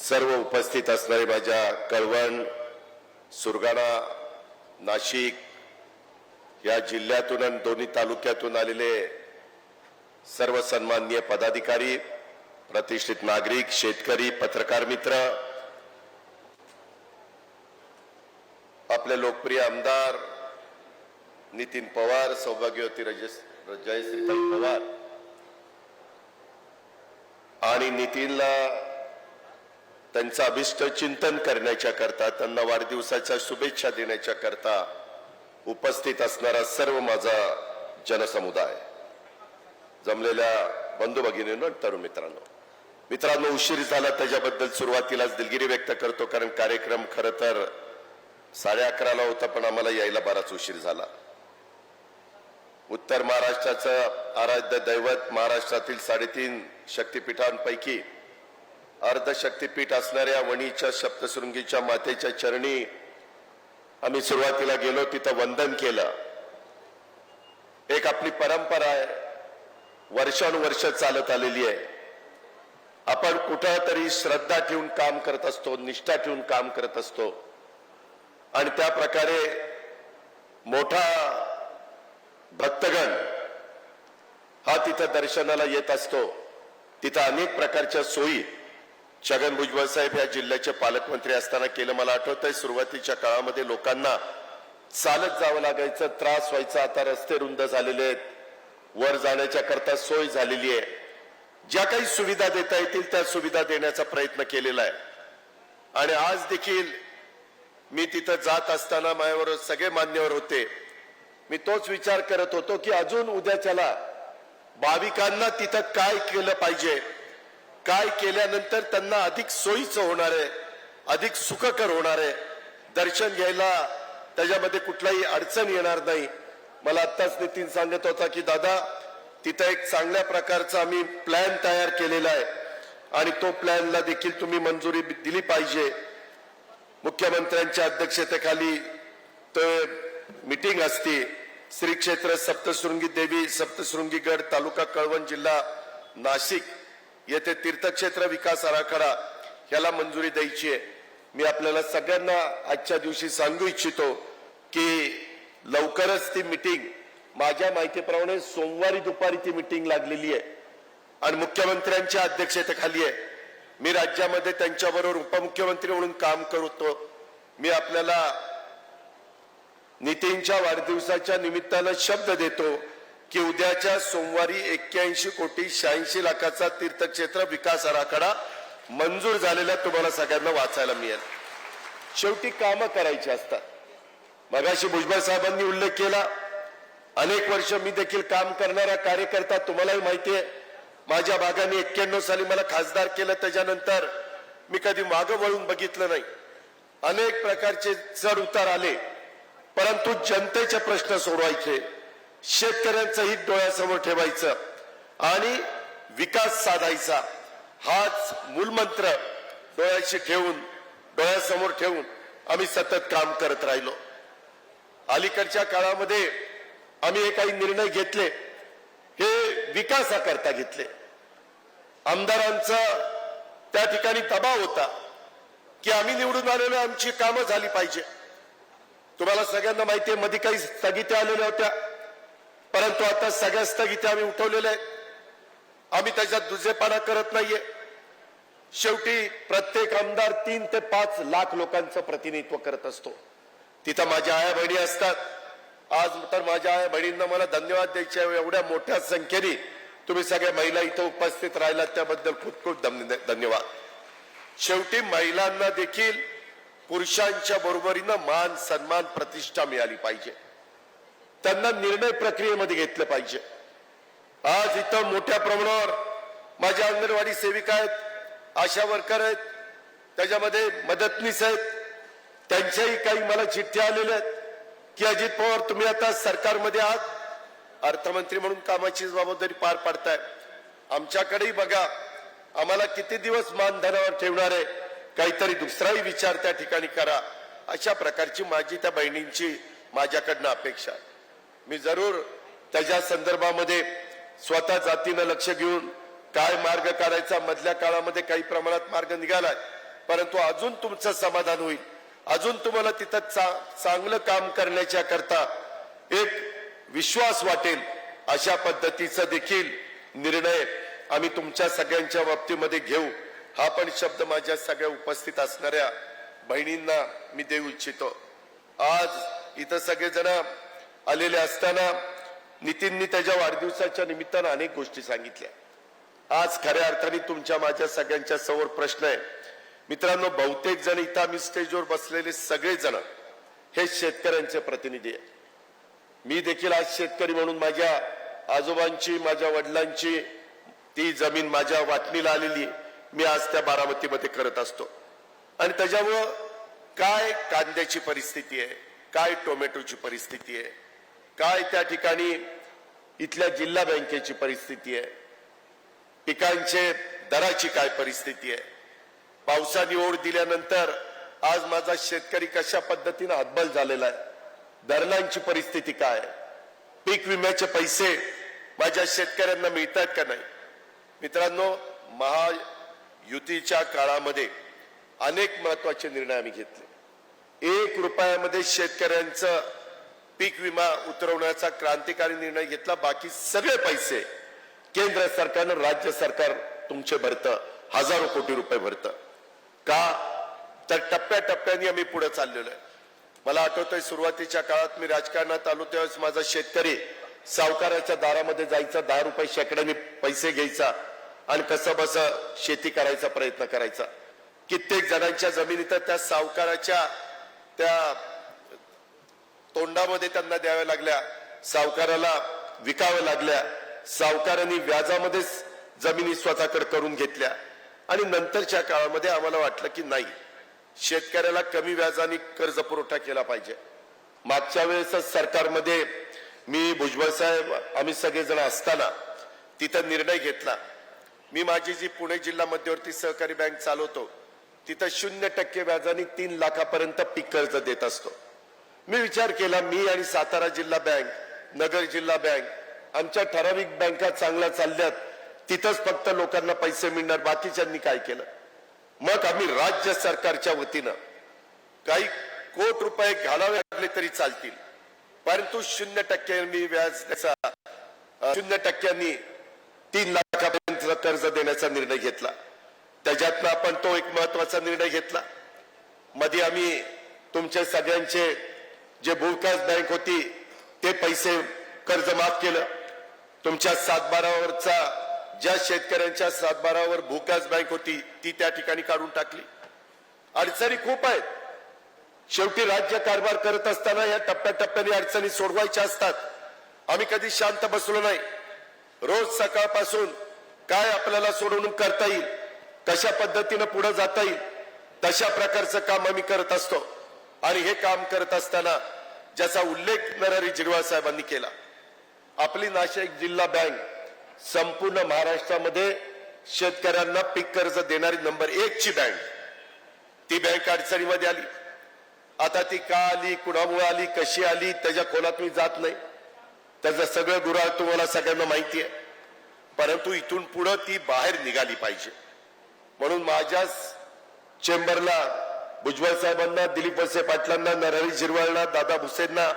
सर्व उपस्थित असणारे माझ्या कळवण, सुरगाणा, नाशिक या जिल्ह्यातून आणि दोन्ही तालुक्यातून आलेले सर्व सन्माननीय पदाधिकारी, प्रतिष्ठित नागरिक, शेतकरी, पत्रकार मित्र, आपले लोकप्रिय आमदार नितीन पवार, सौभाग्यवती जयश्रीताई पवार आणि नितीनला त्यांचा अभिष्ट चिंतन करण्याच्या करता, त्यांना वाढदिवसाच्या शुभेच्छा देण्याच्या करता उपस्थित असणारा सर्व माझा जनसमुदाय, जमलेल्या बंधू भगिनींनो, तरुण मित्रांनो, उशीर झाला त्याच्याबद्दल सुरुवातीलाच दिलगिरी व्यक्त करतो, कारण कार्यक्रम खरं तर 11:30ला होता, पण आम्हाला यायला बराच उशीर झाला. उत्तर महाराष्ट्राचं आराध्य दैवत, महाराष्ट्रातील 3.5 शक्तिपीठांपैकी अर्ध शक्तिपीठ असणाऱ्या वणीच्या सप्तशृंगीच्या मातेच्या चरणी आम्ही सुरुवातीला गेलो, तिथं वंदन केलं. एक आपली परंपरा आहे, वर्षानुवर्ष चालत आलेली आहे. आपण कुठंतरी श्रद्धा ठेवून काम करत असतो, निष्ठा ठेवून काम करत असतो, आणि त्या प्रकारे मोठा भक्तगण हा तिथं दर्शनाला येत असतो. तिथं अनेक प्रकारच्या सोयी छगन भुजबळ साहेब या जिल्ह्याचे पालकमंत्री असताना केलं. मला आठवतंय सुरुवातीच्या काळामध्ये लोकांना चालत जावं लागायचं, त्रास व्हायचा. आता रस्ते रुंद झालेले आहेत, वर जाण्याच्या करता सोय झालेली आहे. ज्या काही सुविधा देता येतील त्या सुविधा देण्याचा प्रयत्न केलेला आहे. आणि आज देखील मी तिथं जात असताना माझ्यावर सगळे मान्यवर होते. मी तोच विचार करत होतो की अजून उद्याच्याला भाविकांना तिथं काय केलं पाहिजे, काय केल्यानंतर त्यांना अधिक सोयीचं होणार आहे, अधिक सुखकर होणार आहे, दर्शन घ्यायला त्याच्यामध्ये कुठलाही अडचण येणार नाही. मला आत्ताच नितीन सांगत होता की दादा, तिथं एक चांगल्या प्रकारचा आम्ही प्लॅन तयार केलेला आहे आणि तो प्लॅनला देखील तुम्ही मंजुरी दिली पाहिजे. मुख्यमंत्र्यांच्या अध्यक्षतेखाली तो मीटिंग असते. श्री क्षेत्र सप्तशृंगी देवी सप्तशृंगीगड, तालुका कळवण, जिल्हा नाशिक येथे तीर्थक्षेत्र विकास आराखडा ह्याला मंजुरी द्यायची आहे. मी आपल्याला सगळ्यांना आजच्या दिवशी सांगू इच्छितो की लवकरच ती मीटिंग, माझ्या माहितीप्रमाणे सोमवारी दुपारी ती मीटिंग लागलेली आहे आणि मुख्यमंत्र्यांच्या अध्यक्षतेखाली आहे. मी राज्यामध्ये त्यांच्याबरोबर उपमुख्यमंत्री म्हणून काम करतो. मी आपल्याला नितीनच्या वाढदिवसाच्या निमित्तानं शब्द देतो की उद्याच्या सोमवारी 81,86,00,000 तीर्थक्षेत्र विकास आराखडा मंजूर झालेला तुम्हाला सगळ्यांना वाचायला मिळेल. शेवटी कामं करायची असतात. मगाशी भुजबळ साहेबांनी उल्लेख केला, अनेक वर्ष मी देखील काम करणारा कार्यकर्ता, तुम्हालाही माहिती आहे. माझ्या भागाने 91 साली मला खासदार केलं, त्याच्यानंतर मी कधी मागं वळून बघितलं नाही. अनेक प्रकारचे चढ उतार आले, परंतु जनतेचे प्रश्न सोडवायचे, शेतकऱ्यांचं हित डोळ्यासमोर ठेवायचं आणि विकास साधायचा, हाच मूलमंत्र डोळ्यासमोर ठेवून आम्ही सतत काम करत राहिलो. अलीकडच्या काळामध्ये आम्ही हे काही निर्णय घेतले, हे विकासाकरता घेतले. आमदारांचा त्या ठिकाणी दबाव होता की आम्ही निवडून आलेलो, आमची कामं झाली पाहिजे. तुम्हाला सगळ्यांना माहिती आहे, मध्ये काही स्थगित्या आलेल्या होत्या, परंतु आता सगळ्या स्थगित्या आम्ही उठवलेल्या आहेत. आम्ही त्याच्यात दुजेपणा करत नाहीये. शेवटी प्रत्येक आमदार 3 ते 5 लाख लोकांचं प्रतिनिधित्व करत असतो. तिथं माझ्या आया बहिणी असतात. आज तर माझ्या आया बहिणींना मला धन्यवाद द्यायचे. एवढ्या मोठ्या संख्येने तुम्ही सगळ्या महिला इथं उपस्थित राहिलात, त्याबद्दल खूप खूप धन्यवाद. शेवटी महिलांना देखील पुरुषांच्या बरोबरीनं मान, सन्मान, प्रतिष्ठा मिळाली पाहिजे. त्यांना निर्णय प्रक्रियेमध्ये घेतलं पाहिजे. आज इथं मोठ्या प्रमाणावर माझ्या अंगणवाडी सेविका आहेत, आशा वर्कर आहेत, त्याच्यामध्ये मदतनीस आहेत. त्यांच्याही काही मला चिठ्ठ्या आलेल्या आहेत की अजित पवार, तुम्ही आता सरकारमध्ये आहात, अर्थमंत्री म्हणून कामाची जबाबदारी पार पाडताय, आमच्याकडेही बघा, आम्हाला किती दिवस मानधनावर ठेवणार आहे, काहीतरी दुसराही विचार त्या ठिकाणी करा. अशा प्रकारची माझी त्या बहिणींची माझ्याकडनं अपेक्षा आहे. मी जरूर त्याच्या संदर्भामध्ये स्वतः जातीनं लक्ष घेऊन काय मार्ग काढायचा, मधल्या काळामध्ये काही प्रमाणात मार्ग निघालाय, परंतु अजून तुमचं समाधान होईल, अजून तुम्हाला तिथं चांगलं काम करण्याच्या करता एक विश्वास वाटेल अशा पद्धतीचा देखील निर्णय आम्ही तुमच्या सगळ्यांच्या बाबतीमध्ये घेऊ, हा पण शब्द माझ्या सगळ्या उपस्थित असणाऱ्या बहिणींना मी देऊ इच्छितो। आज इथं सगळेजण आलेले असताना नितीननी त्याच्या वाढदिवसाच्या निमित्तानं अनेक गोष्टी सांगितल्या। आज खऱ्या अर्थाने तुमच्या माझ्या सगळ्यांच्या समोर प्रश्न आहे। मित्रांनो, बहुतेक जण इथं आम्ही स्टेजवर बसलेले सगळे जण हे शेतकऱ्यांचे प्रतिनिधी आहेत। मी देखील आज शेतकरी म्हणून माझ्या आजोबांची, माझ्या वडिलांची ती जमीन माझ्या वाटणीला आलेली मी आज त्या बारामतीमध्ये करत असतो। आणि त्याच्यामुळं काय कांद्याची परिस्थिती आहे, काय टोमॅटोची परिस्थिती आहे, काय त्या ठिकाणी इथल्या जिल्हा बँकेची परिस्थिती आहे, पिकांचे दराची काय परिस्थिती आहे, पावसाने ओढ दिल्यानंतर आज माझा शेतकरी कशा पद्धतीने हतबल झालेला आहे, धरणांची परिस्थिती काय, पीक विम्याचे पैसे माझ्या शेतकऱ्यांना मिळतात का नाही। मित्रांनो, महायुतीच्या काळामध्ये अनेक महत्वाचे निर्णय आम्ही घेतले। 1 रुपयामध्ये शेतकऱ्यांचं पीक विमा उतरवण्याचा क्रांतिकारी निर्णय घेतला। बाकी सगळे पैसे केंद्र सरकारनं, राज्य सरकार तुमचे भरतं, हजारो कोटी रुपये भरतं। का तर टप्प्याटप्प्याने आम्ही पुढे चाललेलो आहे। मला आठवतंय सुरुवातीच्या काळात मी राजकारणात आलो त्यावेळेस माझा शेतकरी सावकाराच्या दारामध्ये जायचा, 10 रुपये शेकड्याने पैसे घ्यायचा आणि कसं बस शेती करायचा प्रयत्न करायचा। कित्येक जणांच्या जमिनी तर त्या सावकाराच्या त्या तोंडामध्ये त्यांना द्याव्या लागल्या, सावकाराला विकाव्या लागल्या, सावकारांनी व्याजामध्येच जमिनी स्वतःकडे करून घेतल्या। आणि नंतरच्या काळामध्ये आम्हाला वाटलं की नाही, शेतकऱ्याला कमी व्याजाने कर्ज पुरवठा केला पाहिजे। मागच्या वेळेस सरकारमध्ये मी, भुजबळ साहेब, आम्ही सगळेजण असताना तिथं निर्णय घेतला। मी माझी जी पुणे जिल्हा मध्यवर्ती सहकारी बँक चालवतो तिथं 0% व्याजाने 3 लाखापर्यंत पीक कर्ज देत असतो। मी विचार केला, मी आणि सातारा जिल्हा बँक, नगर जिल्हा बँक, आमच्या ठराविक बँका चांगल्या चालल्यात, तिथंच फक्त लोकांना पैसे मिळणार, बाकीच्यांनी काय केलं। मग आम्ही राज्य सरकारच्या वतीनं काही कोटी रुपये घालावे लागले तरी चालतील, परंतु 0% व्याज द्यायचा, 0% 3 लाखापर्यंत कर्ज देण्याचा निर्णय घेतला। त्याच्यातनं आपण तो एक महत्वाचा निर्णय घेतला। मध्ये आम्ही तुमच्या सगळ्यांचे जे भूविकास बँक होती ते पैसे कर्ज माफ केलं। तुमच्या 7/12वरचा, ज्या शेतकऱ्यांच्या 7/12वर भूविकास बँक होती ती त्या ठिकाणी काढून टाकली। अडचणी खूप आहेत। शेवटी राज्य कारभार करत असताना या टप्प्याटप्प्याने अडचणी सोडवायच्या असतात। आम्ही कधी शांत बसलो नाही। रोज सकाळपासून काय आपल्याला सोडवणूक करता येईल, कशा पद्धतीने पुढे जाता येईल, तशा प्रकारचं काम आम्ही करत असतो। आणि हे काम करत असताना ज्याचा उल्लेख नरहरी झिरवाळ साहेबांनी केला, आपली नाशिक जिल्हा बँक संपूर्ण महाराष्ट्रामध्ये शेतकऱ्यांना पीक कर्ज देणारी नंबर 1 ची बँक, ती बँक अडचणीमध्ये आली। आता ती का आली, कुणामुळे आली, कशी आली, त्याच्या खोलात मी जात नाही, त्याचं सगळं गुराळ तुम्हाला सगळ्यांना माहिती आहे। परंतु इथून पुढे ती बाहेर निघाली पाहिजे म्हणून माझ्याच चेंबरला भुजबळ साहेबांना, दिलीप वळसे पाटलांना, नरहरी झिरवाळना, दादा भुसेंना,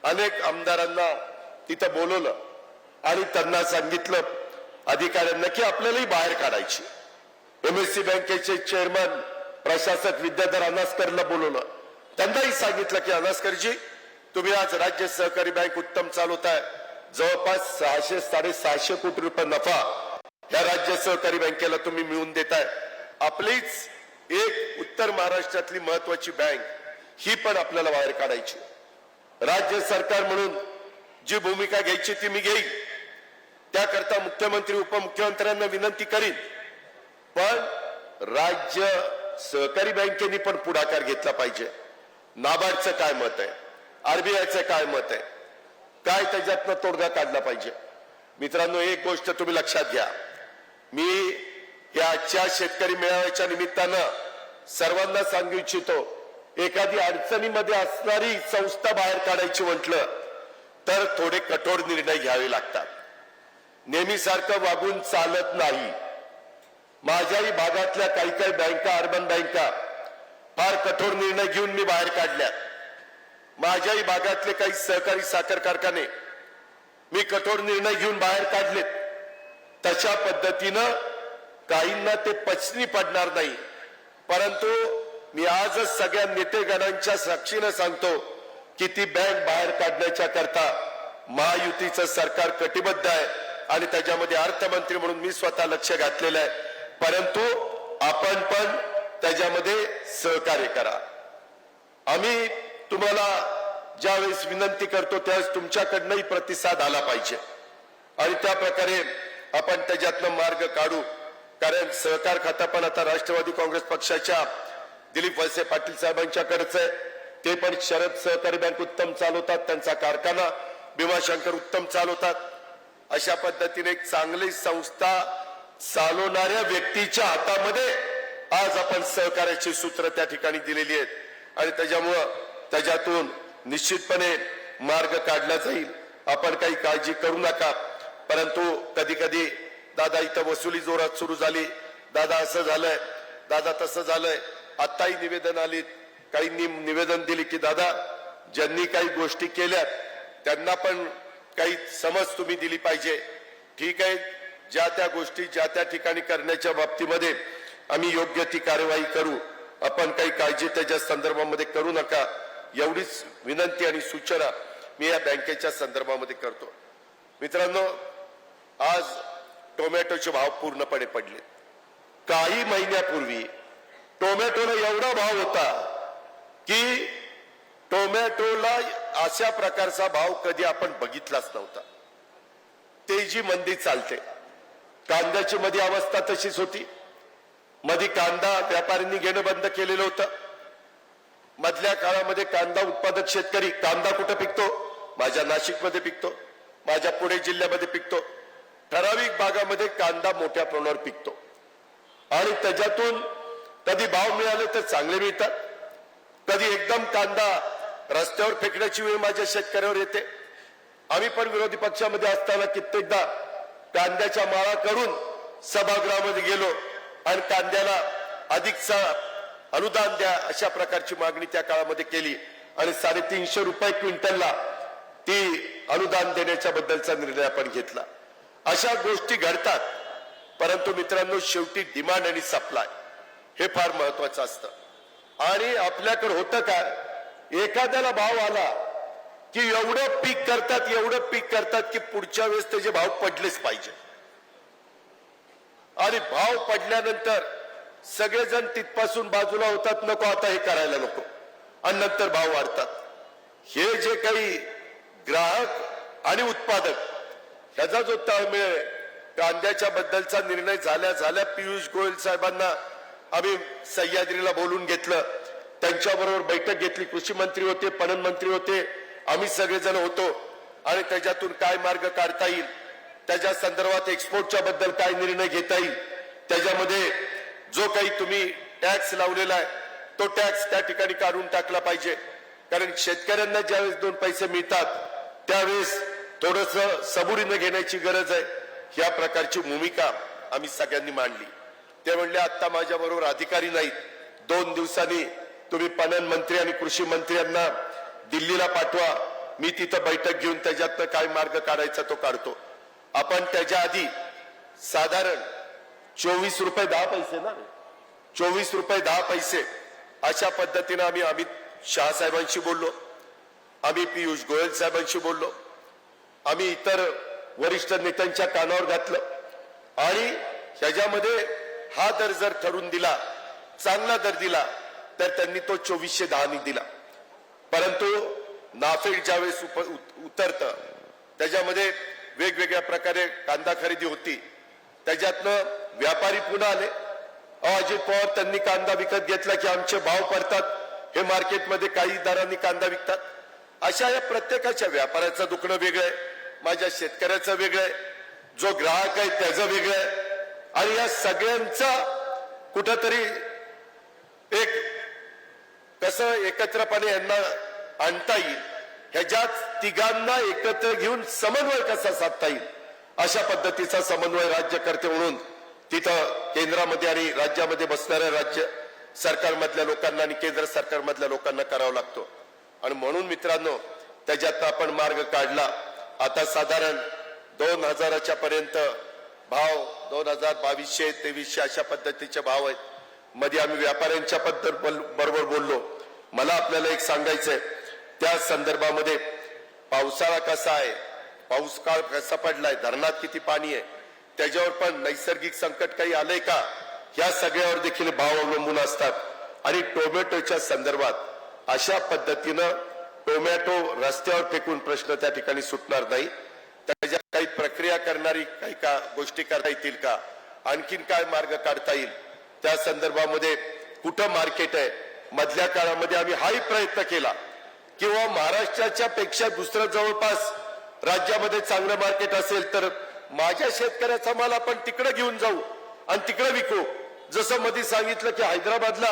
अनेक आमदारांना तिथं बोलवलं आणि त्यांना सांगितलं अधिकाऱ्यांना की आपल्यालाही बाहेर काढायची। MSC बँकेचे चेअरमन प्रशासक विद्याधर अनासकरला बोलवलं, त्यांनाही सांगितलं की अनासकरजी, तुम्ही आज राज्य सहकारी बँक उत्तम चालवताय, जवळपास 600-650 कोटी रुपये नफा या राज्य सहकारी बँकेला तुम्ही मिळवून देताय। आपलीच एक उत्तर महाराष्ट्रातली महत्वाची बँक ही पण आपल्याला बाहेर काढायची। राज्य सरकार म्हणून जी भूमिका घ्यायची ती मी घेईन, त्याकरता मुख्यमंत्री, उपमुख्यमंत्र्यांना विनंती करीन। पण राज्य सहकारी बँकेने पण पुढाकार घेतला पाहिजे। नाबार्डचं काय मत आहे, RBIचं काय मत आहे, काय त्याच्यातनं तोडगा काढला पाहिजे। मित्रांनो, एक गोष्ट तुम्ही लक्षात घ्या, मी या आजच्या शेतकरी मेळाव्याच्या निमित्तानं सर्वांना सांगू इच्छितो, एखादी अडचणीमध्ये असणारी संस्था बाहेर काढायची म्हटलं तर थोडे कठोर निर्णय घ्यावे लागतात। नेहमीसारखं वागून चालत नाही। माझ्याही भागातल्या काही काही बँका, अर्बन बँका फार कठोर निर्णय घेऊन मी बाहेर काढल्या. माझ्याही भागातले काही सहकारी साखर कारखाने मी कठोर निर्णय घेऊन बाहेर काढलेत. तशा पद्धतीनं काहींना ते पचनी पडणार नाही. परंतु मी आजच सगळ्या नेतेगणांच्या साक्षीनं सांगतो की ती बँक बाहेर काढण्याच्या करता महायुतीचं सरकार कटिबद्ध आहे आणि त्याच्यामध्ये अर्थमंत्री म्हणून मी स्वतः लक्ष घातलेलं आहे. परंतु आपण पण त्याच्यामध्ये सहकार्य करा. आम्ही तुम्हाला ज्यावेळेस विनंती करतो त्यावेळेस तुमच्याकडनंही प्रतिसाद आला पाहिजे आणि त्या प्रकारे आपण त्याच्यातनं मार्ग काढू. कारण सहकार खातं पण आता राष्ट्रवादी काँग्रेस पक्षाच्या दिलीप वळसे पाटील साहेबांच्याकडेच आहे. ते पण शरद सहकारी बँक उत्तम चालवतात, त्यांचा कारखाना भीमाशंकर उत्तम चालवतात. अशा पद्धतीने एक चांगली संस्था चालवणाऱ्या व्यक्तीच्या हातामध्ये आज आपण सहकार्याची सूत्र त्या ठिकाणी दिलेली आहेत आणि त्याच्यातून निश्चितपणे मार्ग काढला जाईल. आपण काही काळजी करू नका. परंतु कधी कधी दादा इथं वसुली जोरात सुरू झाली, दादा असं झालंय, दादा तसं झालंय. आताही निवेदन आली, काहींनी निवेदन दिली की दादा ज्यांनी काही गोष्टी केल्यात त्यांना पण काही समज तुम्ही दिली पाहिजे. ठीक आहे, ज्या त्या गोष्टी ज्या त्या ठिकाणी करण्याच्या बाबतीमध्ये आम्ही योग्य ती कार्यवाही करू. आपण काही काळजी त्याच्या संदर्भामध्ये करू नका, एवढीच विनंती आणि सूचना मी या बँकेच्या संदर्भामध्ये करतो. मित्रांनो, आज टोमॅटोचे भाव पूर्णपणे पडले. काही महिन्यापूर्वी टोमॅटोला एवढा भाव होता की टोमॅटोला अशा प्रकारचा भाव कधी आपण बघितलाच नव्हता. तेजी मंदी चालते. कांद्याची मध्ये अवस्था तशीच होती. मध्ये कांदा व्यापाऱ्यांनी घेणं बंद केलेलं होतं. मधल्या काळामध्ये कांदा उत्पादक शेतकरी, कांदा कुठं पिकतो? माझ्या नाशिकमध्ये पिकतो, माझ्या पुणे जिल्ह्यामध्ये पिकतो. ठराविक भागामध्ये कांदा मोठ्या प्रमाणावर पिकतो आणि त्याच्यातून कधी भाव मिळाले तर चांगले मिळतात, कधी एकदम कांदा रस्त्यावर फेकण्याची वेळ माझ्या शेतकऱ्यावर येते. आम्ही पण विरोधी पक्षामध्ये असताना कित्येकदा कांद्याच्या माळा करून सभागृहामध्ये गेलो आणि कांद्याला अधिकचा अनुदान द्या अशा प्रकारची मागणी त्या काळामध्ये केली आणि 350 रुपये क्विंटलला ती अनुदान देण्याच्या बद्दलचा निर्णय आपण घेतला. अशा गोष्टी घडतात. परंतु मित्रांनो, शेवटी डिमांड आणि सप्लाय हे फार महत्वाचं असतं. आणि आपल्याकडे होतं काय, एखाद्याला भाव आला की एवढं पीक करतात की पुढच्या वेळेस त्याचे भाव पडलेच पाहिजे आणि भाव पडल्यानंतर सगळेजण तिथपासून बाजूला होतात, नको आता हे करायला नको, आणि नंतर भाव वाढतात. हे जे काही ग्राहक आणि उत्पादक ह्याचा जो ताळमेळ आहे, कांद्याच्या बद्दलचा निर्णय झाल्या पियुष गोयल साहेबांना आम्ही सह्याद्रीला बोलून घेतलं, त्यांच्याबरोबर बैठक घेतली. कृषी मंत्री होते, पणन मंत्री होते, आम्ही सगळेजण होतो आणि त्याच्यातून काय मार्ग काढता येईल, त्याच्या संदर्भात एक्सपोर्टच्या बद्दल काय निर्णय घेता येईल, त्याच्यामध्ये जो काही तुम्ही टॅक्स लावलेला आहे तो टॅक्स त्या ठिकाणी काढून टाकला पाहिजे. कारण शेतकऱ्यांना ज्यावेळेस 2 पैसे मिळतात त्यावेळेस थोडस सबुरीनं घेण्याची गरज आहे. ह्या प्रकारची भूमिका आम्ही सगळ्यांनी मांडली. ते म्हणले आता माझ्या बरोबर अधिकारी नाहीत, 2 दिवसांनी तुम्ही पणन मंत्री आणि कृषी मंत्र्यांना दिल्लीला पाठवा, मी तिथं बैठक घेऊन त्याच्यातनं काय मार्ग काढायचा तो काढतो. आपण त्याच्या आधी साधारण 24 रुपये 10 पैसे ना, 24 रुपये 10 पैसे अशा पद्धतीने आम्ही अमित शाह साहेबांशी बोललो, आम्ही पियुष गोयल साहेबांशी बोललो, आम्ही इतर वरिष्ठ नेत्यांच्या कानावर घातलं आणि ह्याच्यामध्ये हा दर जर ठरवून दिला, चांगला दर दिला तर त्यांनी तो 2410 दिला. परंतु नाफेड ज्यावेळेस उतरतं त्याच्यामध्ये वेगवेगळ्या प्रकारे कांदा खरेदी होती, त्याच्यातनं व्यापारी पुन्हा आले. अजित पवार त्यांनी कांदा विकत घेतला की आमचे भाव पडतात, हे मार्केटमध्ये काही दरांनी कांदा विकतात. अशा या प्रत्येकाच्या व्यापाऱ्याचं दुखणं वेगळं आहे, माझ्या शेतकऱ्याचं वेगळं आहे, जो ग्राहक आहे त्याचं वेगळं आहे आणि या सगळ्यांचा कुठंतरी एक कसं एकत्रपणे यांना आणता येईल, ह्याच्यात तिघांना एकत्र घेऊन समन्वय कसा साधता येईल अशा पद्धतीचा समन्वय राज्यकर्ते म्हणून तिथं केंद्रामध्ये आणि राज्यामध्ये बसणाऱ्या राज्य सरकारमधल्या लोकांना आणि केंद्र सरकारमधल्या लोकांना करावा लागतो. आणि म्हणून मित्रांनो, त्याच्यात आपण मार्ग काढला. आता साधारण 2000च्या पर्यंत भाव 2200-2300 अशा पद्धतीचे भाव आहेत. मध्ये आम्ही व्यापाऱ्यांच्या बरोबर बोललो. मला आपल्याला एक सांगायचंय, त्या संदर्भामध्ये पावसाळा कसा आहे, पाऊस काळ कसा पडलाय, धरणात किती पाणी आहे, त्याच्यावर पण नैसर्गिक संकट काही आलंय का, या सगळ्यावर देखील भाव अवलंबून असतात. आणि टोमॅटोच्या संदर्भात अशा पद्धतीनं टोमॅटो रस्त्यावर फेकून प्रश्न त्या ठिकाणी सुटणार नाही. त्याच्या काही प्रक्रिया करणारी काही का गोष्टी करता येतील का, आणखीन काय मार्ग काढता येईल, त्या संदर्भामध्ये कुठं मार्केट आहे. मधल्या काळामध्ये आम्ही हाही प्रयत्न केला किंवा महाराष्ट्राच्या पेक्षा दुसरं जवळपास राज्यामध्ये चांगलं मार्केट असेल तर माझ्या शेतकऱ्याचा माल आपण तिकडे घेऊन जाऊ आणि तिकडे विकू. जसं मध्ये सांगितलं की हैदराबादला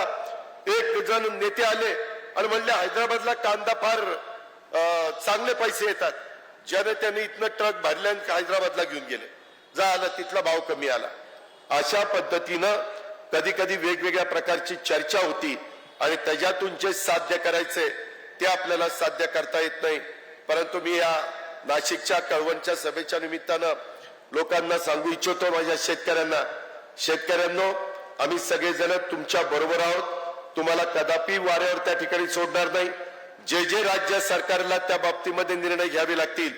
एक जण नेते आले आणि म्हणले हैदराबादला कांदा फार चांगले पैसे येतात. ज्याने त्यांनी इथनं ट्रक भरले आणि हैदराबादला घेऊन गेले, झालं तिथला भाव कमी आला. अशा पद्धतीनं कधी कधी वेगवेगळ्या प्रकारची चर्चा होती आणि त्याच्यातून जे साध्य करायचे ते आपल्याला साध्य करता येत नाही. परंतु मी या नाशिकच्या कळवणच्या सभेच्या निमित्तानं लोकांना सांगू इच्छितो, माझ्या शेतकऱ्यांनो, आम्ही सगळेजण तुमच्या बरोबर आहोत. तुम्हाला कदापि वाऱ्यावर त्या ठिकाणी सोडणार नाही. जे जे राज्य सरकारला त्या बाबतीमध्ये निर्णय घ्यावे लागतील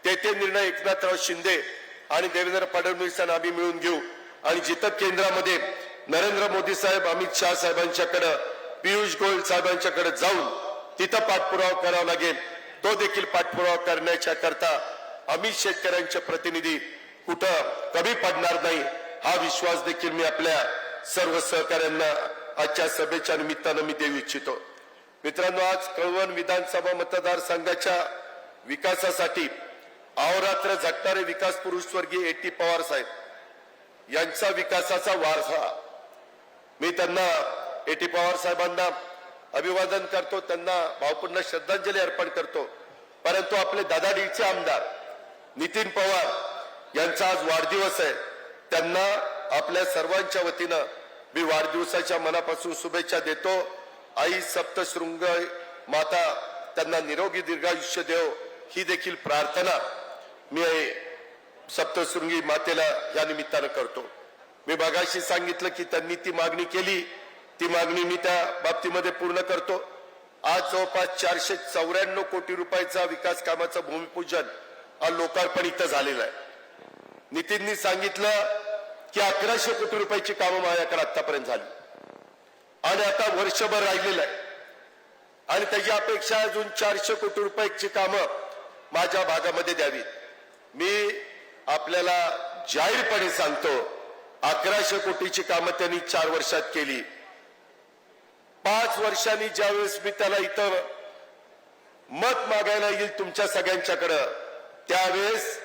ते निर्णय एकनाथराव शिंदे आणि देवेंद्र फडणवीसांना आम्ही मिळून घेऊ. आणि जिथं केंद्रामध्ये नरेंद्र मोदी साहेब, अमित शाह साहेबांच्याकडे, पियुष गोयल साहेबांच्याकडे जाऊन तिथं पाठपुरावा करावा लागेल, तो देखील पाठपुरावा करण्याच्या करता आम्ही शेतकऱ्यांचे प्रतिनिधी कुठं कमी पडणार नाही, हा विश्वास देखील मी आपल्या सर्व सहकाऱ्यांना आजच्या सभेच्या निमित्तानं मी देऊ इच्छितो. मित्रांनो, आज कळवण विधानसभा मतदारसंघाच्या विकासासाठी अहोरात्र झटणारे विकास पुरुष स्वर्गीय A.T. पवार साहेब यांचा विकासाचा वारसा, मी त्यांना A.T. पवार साहेबांना अभिवादन करतो, त्यांना भावपूर्ण श्रद्धांजली अर्पण करतो. परंतु आपले दादाडीचे आमदार नितीन पवार यांचा आज वाढदिवस आहे. त्यांना आपल्या सर्वांच्या वतीनं मी वाढदिवसाच्या मनापासून शुभेच्छा देतो. आई सप्तशृंग माता त्यांना निरोगी दीर्घायुष्य देव, ही देखील प्रार्थना मी सप्तशृंगी मातेला या निमित्तानं करतो. मी मगाशी सांगितलं की त्यांनी ती मागणी केली, ती मागणी मी त्या बाबतीमध्ये पूर्ण करतो. आज जवळपास 494 कोटी रुपयाचा विकास कामाचं भूमिपूजन आणि लोकार्पण इथं झालेलं आहे. नितीननी सांगितलं की 1100 कोटी रुपयाची कामं माझ्याकडे आतापर्यंत झाली आणि आता वर्षभर राहिलेलं आहे आणि त्याची अपेक्षा अजून 400 कोटी रुपयाची कामं माझ्या भागामध्ये द्यावी. मी आपल्याला जाहीरपणे सांगतो, 1100 कोटीची कामं त्यांनी 4 वर्षात केली. 5 वर्षांनी ज्यावेळेस मी त्याला इथं मत मागायला येईल तुमच्या सगळ्यांच्याकडं, त्यावेळेस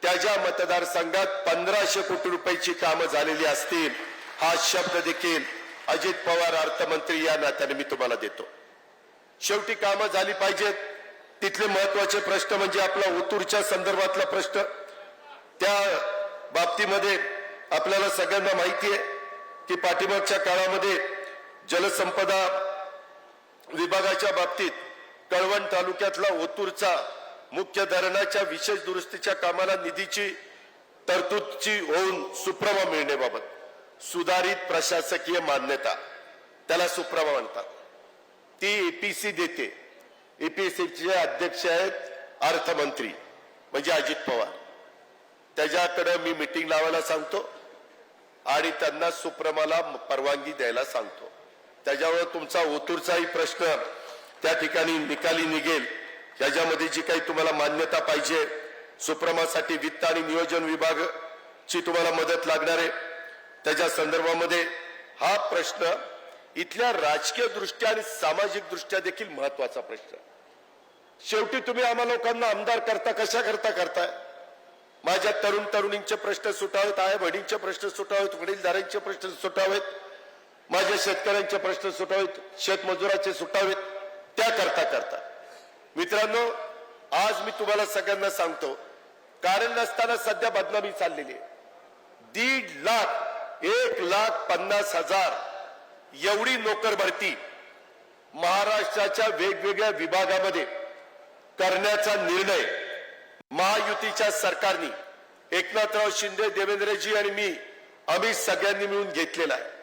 त्याच्या मतदारसंघात 1500 कोटी रुपयाची कामं झालेली असतील, हा शब्द देखील अजित पवार अर्थमंत्री या नात्याने मी तुम्हाला देतो. शेवटी कामं झाली पाहिजेत. तिथले महत्वाचे प्रश्न म्हणजे आपला ओतूरच्या संदर्भातला प्रश्न, त्या बाबतीमध्ये आपल्याला सगळ्यांना माहिती आहे की पाठीमागच्या काळामध्ये जलसंपदा विभागाच्या बाबतीत कळवण तालुक्यातला ओतूरचा मुख्य धरणाच्या विशेष दुरुस्तीच्या कामाला निधीची तरतूदची होऊन सुप्रमा मिळण्याबाबत सुधारित प्रशासकीय मान्यता, त्याला सुप्रमा म्हणतात, ती एपीसी देते. एपीसीचे अध्यक्ष आहेत अर्थमंत्री म्हणजे अजित पवार. त्याच्याकडे मी मीटिंग लावायला सांगतो आणि त्यांना सुप्रमाला परवानगी द्यायला सांगतो. त्याच्यावर तुमचा ओतूरचाही प्रश्न त्या ठिकाणी निकाली निघेल. याच्यामध्ये जी काही तुम्हाला मान्यता पाहिजे, सुप्रमासाठी वित्त आणि नियोजन विभागाची तुम्हाला मदत लागणार आहे, त्याच्या संदर्भामध्ये हा प्रश्न इथल्या राजकीय दृष्ट्या आणि सामाजिक दृष्ट्या देखील महत्वाचा प्रश्न. शेवटी तुम्ही आम्हा लोकांना आमदार करता, कशा करताय? माझ्या तरुण तरुणींचे प्रश्न सुटावेत, आया बहिणींचे प्रश्न सुटावेत, वडीलधाऱ्यांचे प्रश्न सुटावेत, माझ्या शेतकऱ्यांचे प्रश्न सुटावेत, शेतमजुराचे सुटावेत, त्या करता मित्रांनो, आज मी तुम्हाला सगळ्यांना सांगतो, कारण नसताना सध्या बदनामी चाललेली आहे. 1.5 लाख 1,50,000 एवढी नोकर भरती महाराष्ट्राच्या वेगवेगळ्या विभागामध्ये करण्याचा निर्णय महायुतीच्या सरकारने एकनाथराव शिंदे, देवेंद्रजी आणि मी आम्ही सगळ्यांनी मिळून घेतलेला आहे.